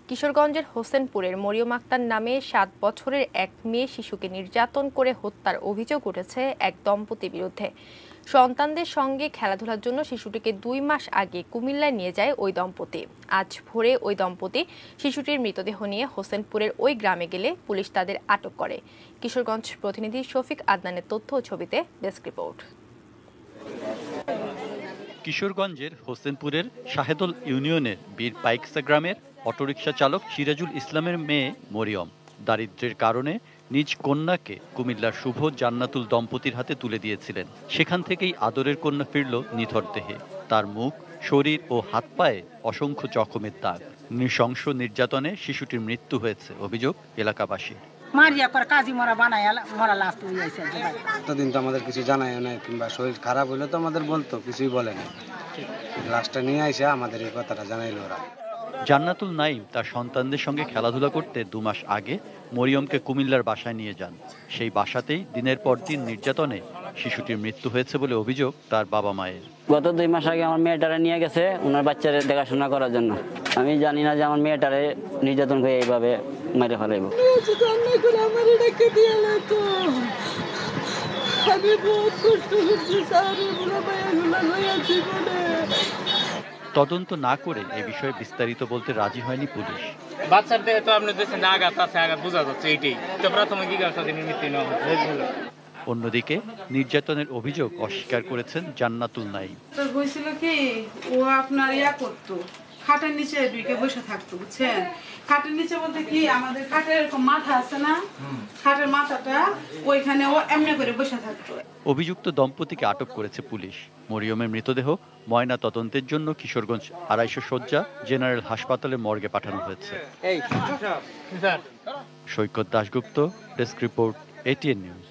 কিশোরগঞ্জের হোসেনপুরের মরিয়ম আক্তার নামে 7 বছরের এক মেয়ে শিশুকে নির্যাতন করে হত্যার অভিযোগ উঠেছে এক দম্পতির বিরুদ্ধে। সন্তানদের সঙ্গে খেলাধুলার জন্য শিশুটিকে 2 মাস আগে কুমিল্লায় নিয়ে যায় ওই দম্পতি। আজ ভোরে ওই দম্পতি শিশুটির মৃতদেহ নিয়ে হোসেনপুরের ওই গ্রামে গেলে পুলিশ তাদের আটক করে। কিশোরগঞ্জ প্রতিনিধি শফিক আদনানের তথ্য ও ছবিতে ডেস্ক রিপোর্ট। কিশোরগঞ্জের হোসেনপুরের শাহেদুল ইউনিয়নের বীর পাইকসা গ্রামের অটোরিকশা চালক সিরাজুল ইসলামের মেয়ে মরিয়ম দারিদ্র্যের কারণে নিজ কন্যাকে কুমিল্লার শুভ জান্নাতুল দম্পতির হাতে তুলে দিয়েছিলেন। সেখান থেকেই আদরের কন্যা ফিরল নিথর দেহে। তার মুখ, শরীর ও হাত পায়ে অসংখ্য জখমের দাগ। নৃশংস নির্যাতনে শিশুটির মৃত্যু হয়েছে অভিযোগ এলাকাবাসীর। এতদিন তো আমাদের কিছু জানাই না, কিংবা শরীর খারাপ হইলে তো আমাদের বলতো, কিছুই বলে না। লাশটা নিয়ে আইসা আমাদের এই কথাটা জানাইলো ওরা। জান্নাতুল নাইম তার সন্তানদের সঙ্গে খেলাধুলা করতে 2 মাস আগে মরিয়মকে কুমিল্লার বাসায় নিয়ে যান। সেই বাসাতেই দিনের পর দিন নির্যাতনে শিশুটির মৃত্যু হয়েছে বলে অভিযোগ তার বাবা মায়ের। গত 2 মাস আগে আমার মেয়েটারে নিয়ে গেছে ওনার বাচ্চারে দেখাশোনা করার জন্য। আমি জানি না যে আমার মেয়েটারে নির্যাতন করে এইভাবে মেরে ফেলাইব। তদন্ত না করে এ বিষয়ে বিস্তারিত বলতে রাজি হয়নি পুলিশ। বাচ্চার দেহে তো আপনি দেখছেন আঘাত আছে, আঘাত বোঝা যাচ্ছে, এইটাই তো প্রাথমিক জিজ্ঞাসাবাদের মৃত্যু না। অন্যদিকে নির্যাতনের অভিযোগ অস্বীকার করেছেন জান্নাতুল নাইম। হয়েছিল কি, ও আপনার করতো, খাটের নিচে ঢুকে বসে থাকতো, বুঝছেন? খাটের নিচে বলতে কি, আমাদের খাটের এরকম মাথা আছে না, খাটের মাথাটা ওইখানে ও এমনি করে বসে থাকতো। অভিযুক্ত দম্পতিকে আটক করেছে পুলিশ। মরিয়মের মৃতদেহ ময়না তদন্তের জন্য কিশোরগঞ্জ 250 শয্যা জেনারেল হাসপাতালের মর্গে পাঠানো হয়েছে। Saikat Dasgupta, desk report, ATN news.